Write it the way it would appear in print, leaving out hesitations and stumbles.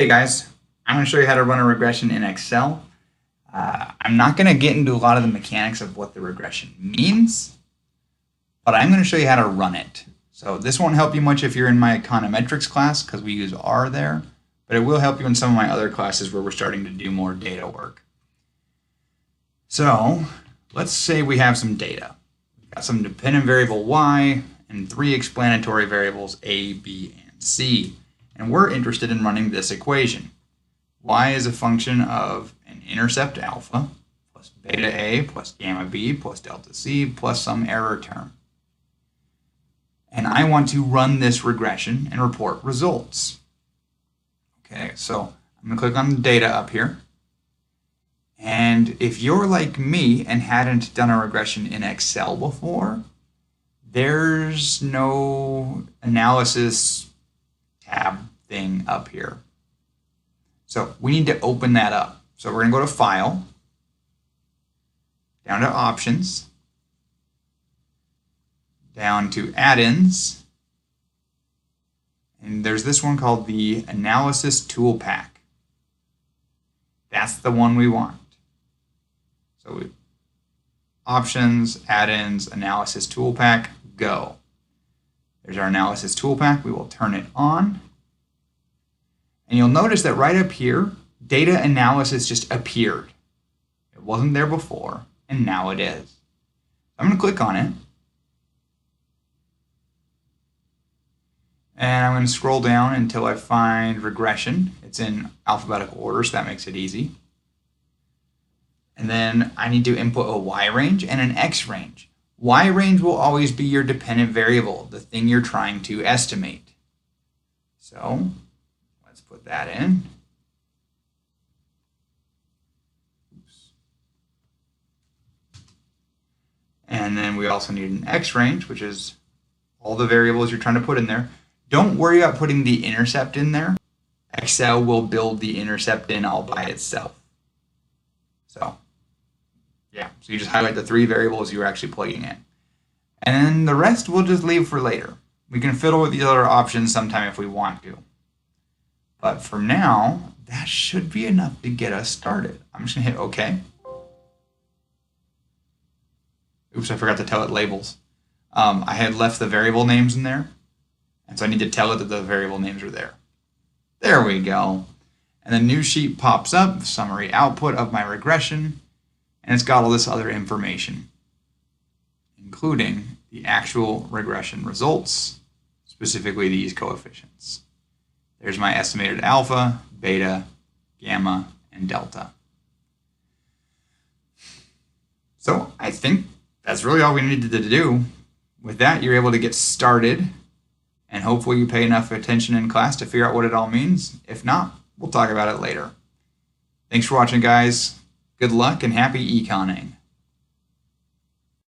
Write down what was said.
Hey guys, I'm going to show you how to run a regression in Excel. I'm not going to get into a lot of the mechanics of what the regression means, but I'm going to show you how to run it. So this won't help you much if you're in my econometrics class because we use R there, but it will help you in some of my other classes where we're starting to do more data work. So let's say we have some data. We've got some dependent variable y and 3 explanatory variables a, b, and c. And we're interested in running this equation. Y is a function of an intercept alpha plus beta a plus gamma b plus delta c plus some error term. And I want to run this regression and report results. Okay, so I'm going to click on the data up here. And if you're like me and hadn't done a regression in Excel before, there's no analysis tab thing up here. So we need to open that up. So we're going to go to File, down to Options, down to Add-ins, and there's this one called the Analysis Tool Pack. That's the one we want. So Options, Add-ins, Analysis Tool Pack, go. There's our Analysis Tool Pack. We will turn it on. And you'll notice that right up here, data analysis just appeared. It wasn't there before, and now it is. I'm going to click on it. And I'm going to scroll down until I find regression. It's in alphabetical order, so that makes it easy. And then I need to input a y range and an x range. Y range will always be your dependent variable, the thing you're trying to estimate. So let's put that in. Oops. And then we also need an x range, which is all the variables you're trying to put in there. Don't worry about putting the intercept in there. Excel will build the intercept in all by itself. So you just highlight the 3 variables you're actually plugging in. And then the rest we'll just leave for later. We can fiddle with the other options sometime if we want to. But for now, that should be enough to get us started. I'm just going to hit OK. Oops, I forgot to tell it labels. I had left the variable names in there, and so I need to tell it that the variable names are there. There we go. And the new sheet pops up, summary output of my regression, and it's got all this other information, including the actual regression results, specifically these coefficients. There's my estimated alpha, beta, gamma, and delta. So I think that's really all we needed to do. With that, you're able to get started, and hopefully you pay enough attention in class to figure out what it all means. If not, we'll talk about it later. Thanks for watching, guys. Good luck and happy econing.